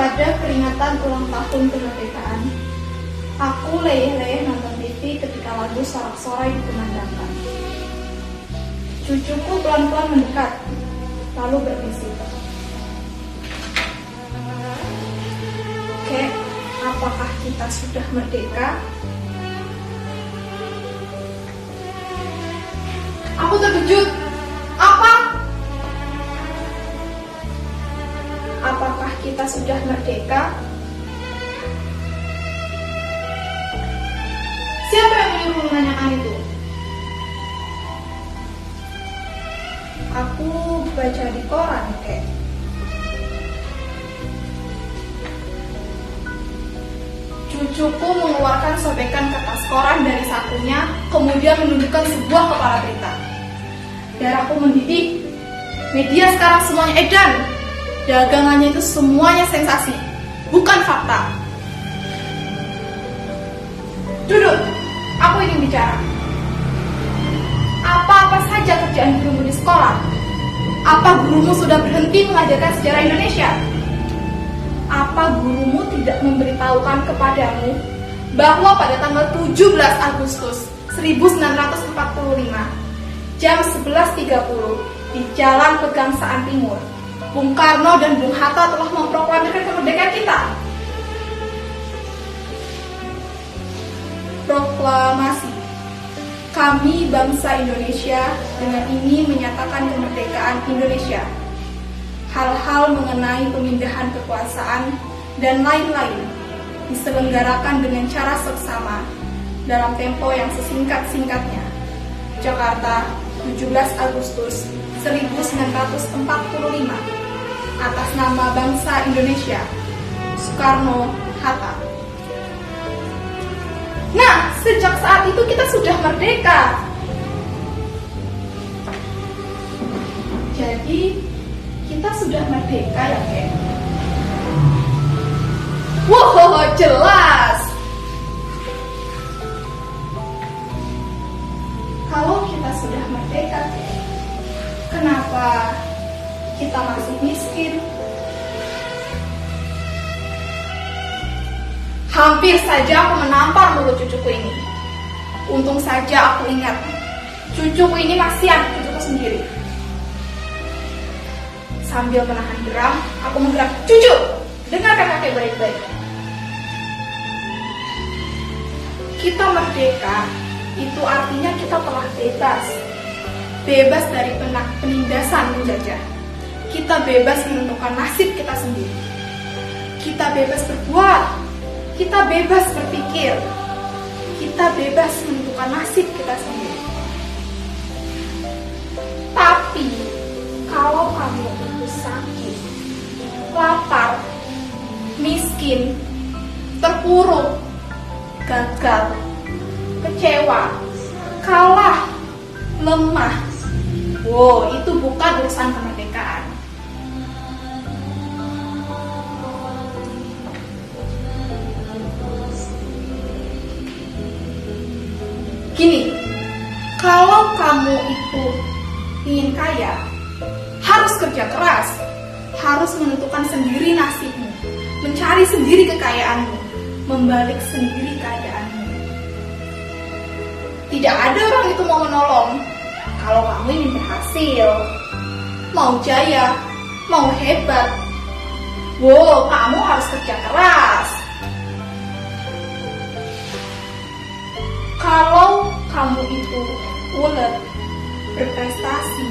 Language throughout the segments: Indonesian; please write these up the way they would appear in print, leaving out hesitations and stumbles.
Pada peringatan ulang tahun kemerdekaan, aku leyeh-leyeh nonton TV ketika lagu sorak-sorai dikumandangkan. Cucuku pelan-pelan mendekat, lalu berbisik, "Kek, apakah kita sudah merdeka?" Aku terkejut. Apa? Apakah kita sudah merdeka? Siapa yang menyuruh menanyakan itu? Aku baca di koran, Kek. Cucuku mengeluarkan sobekan kertas koran dari sakunya, kemudian menunjukkan sebuah kepala berita. Darahku mendidih. Media sekarang semuanya edan. Dagangannya itu semuanya sensasi, bukan fakta. Duduk, aku ingin bicara. Apa-apa saja kerjaan gurumu di sekolah? Apa gurumu sudah berhenti mengajarkan sejarah Indonesia? Apa gurumu tidak memberitahukan kepadamu bahwa pada tanggal 17 Agustus 1945 jam 11.30 di Jalan Pegangsaan Timur, Bung Karno dan Bung Hatta telah memproklamirkan kemerdekaan kita? Proklamasi. Kami bangsa Indonesia dengan ini menyatakan kemerdekaan Indonesia. Hal-hal mengenai pemindahan kekuasaan dan lain-lain diselenggarakan dengan cara seksama dalam tempo yang sesingkat-singkatnya. Jakarta, 17 Agustus 1945. Atas nama bangsa Indonesia, Soekarno-Hatta. Nah, sejak saat itu kita sudah merdeka. Jadi, kita sudah merdeka ya, Kek? Wow, jelas. Kalau kita sudah merdeka, Kek, kenapa kita masih miskin? Hampir saja aku menampar mulut cucuku ini. Untung saja aku ingat, cucuku ini masih anak cucuku sendiri. Sambil menahan geram, aku menggerak, "Cucu, dengarkan kakek baik-baik. Kita merdeka, itu artinya kita telah bebas. Bebas dari penindasan menjajah. Kita bebas menentukan nasib kita sendiri. Kita bebas berbuat. Kita bebas berpikir. Kita bebas menentukan nasib kita sendiri. Tapi, kalau kamu itu sakit, lapar, miskin, terpuruk, gagal, kecewa, kalah, lemah, wow, itu bukan urusan kemerdekaan. Gini, kalau kamu itu ingin kaya, harus kerja keras, harus menentukan sendiri nasibmu, mencari sendiri kekayaanmu, membalik sendiri keadaanmu. Tidak ada orang itu mau menolong. Kalau kamu ingin berhasil, mau jaya, mau hebat, wow, kamu harus kerja keras. Kalau kamu itu ulet, berprestasi,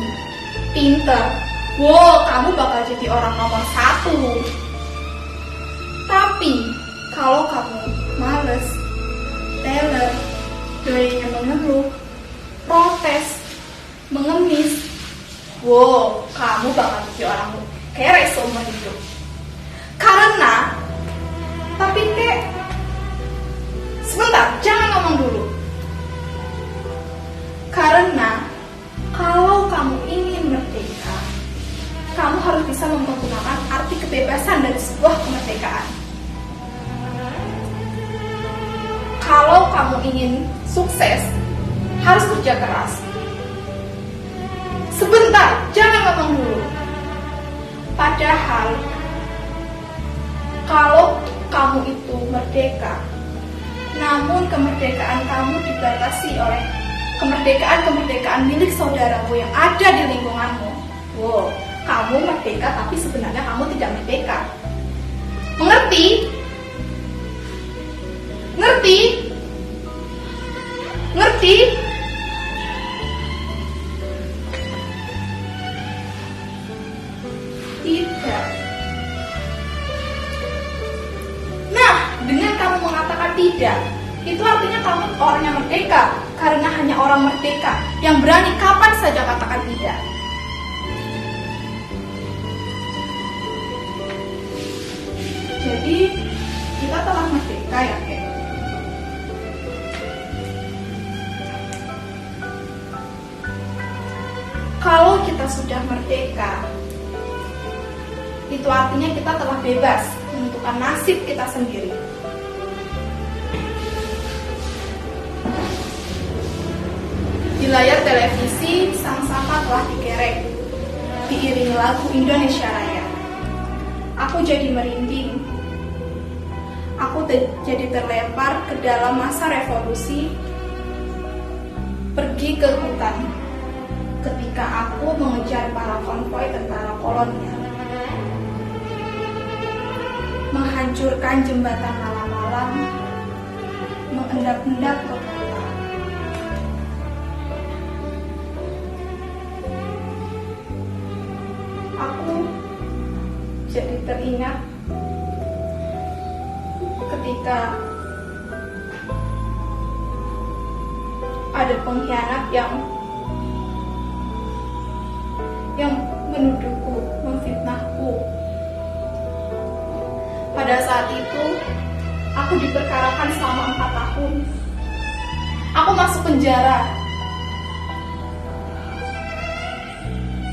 pintar, wow, kamu bakal jadi orang nomor 1. Tapi, kalau kamu males, teler, gayanya mengeluh, protes, mengemis, wow, kamu bakal jadi orang kere seumur hidup. Karena, tapi Kek, sebentar, jangan ngomong dulu. Karena, kalau kamu ingin merdeka, kamu harus bisa mempergunakan arti kebebasan dari sebuah kemerdekaan. Kalau kamu ingin sukses, harus kerja keras. Sebentar, jangan ngomong dulu. Padahal, kalau kamu itu merdeka, namun kemerdekaan kamu dibatasi oleh kemerdekaan milik saudaramu yang ada di lingkunganmu. Wow, kamu merdeka tapi sebenarnya kamu tidak merdeka. Mengerti? Ngerti? Ngerti? Tidak. Nah, dengan kamu mengatakan tidak, itu artinya kamu orang yang merdeka. Karena hanya orang merdeka yang berani kapan saja katakan tidak. Jadi, kita telah merdeka ya, Kek? Kalau kita sudah merdeka, itu artinya kita telah bebas menentukan nasib kita sendiri. Di layar televisi, sang saka telah dikerek, diiringi lagu Indonesia Raya. Aku jadi merinding. Aku jadi terlempar ke dalam masa revolusi, pergi ke hutan, ketika aku mengejar para konvoi tentara kolonial, menghancurkan jembatan malam-malam, mengendap-endap ke kota. Aku jadi teringat ketika ada pengkhianat yang menuduhku, memfitnahku. Pada saat itu, aku diperkarakan selama 4 tahun. Aku masuk penjara.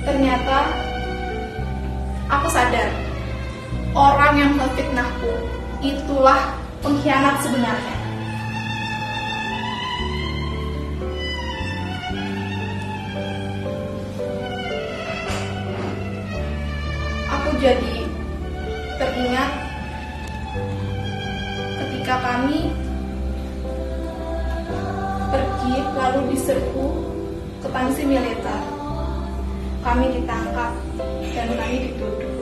Ternyata, aku sadar, orang yang memfitnahku itulah pengkhianat sebenarnya. Aku jadi teringat ketika kami pergi lalu diserbu ke Pansi Militer. Kami ditangkap dan kami dituduh.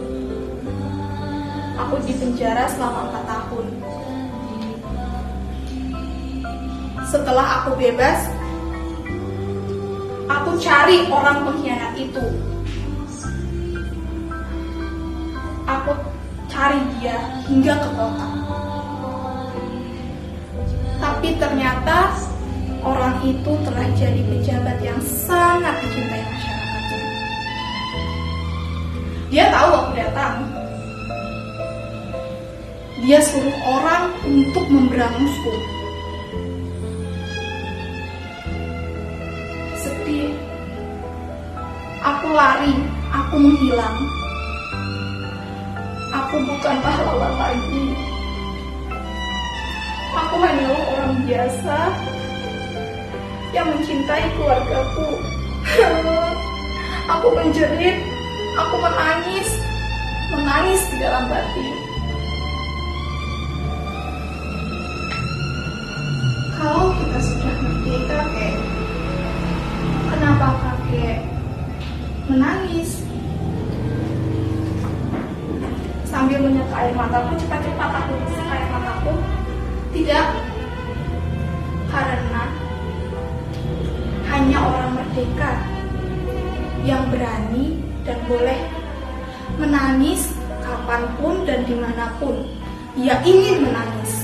Aku dipenjara selama 4 tahun. Setelah aku bebas, aku cari orang pengkhianat itu. Aku cari dia hingga ke kota. Tapi ternyata orang itu telah jadi pejabat yang sangat dicintai masyarakatnya. Dia tahu aku datang. Dia suruh orang untuk memberangusku. Sedih. Aku lari, aku menghilang. Aku bukan pahlawan lagi. Aku hanyalah orang biasa yang mencintai keluargaku. Aku menjerit, aku menangis di dalam batin. Kalau kita sudah merdeka, Kek, kenapa Kakek menangis? Sambil menyetek air mataku, cepat-cepat aku menyetek air mataku. Tidak, karena hanya orang merdeka yang berani dan boleh menangis kapanpun dan dimanapun ia ingin menangis.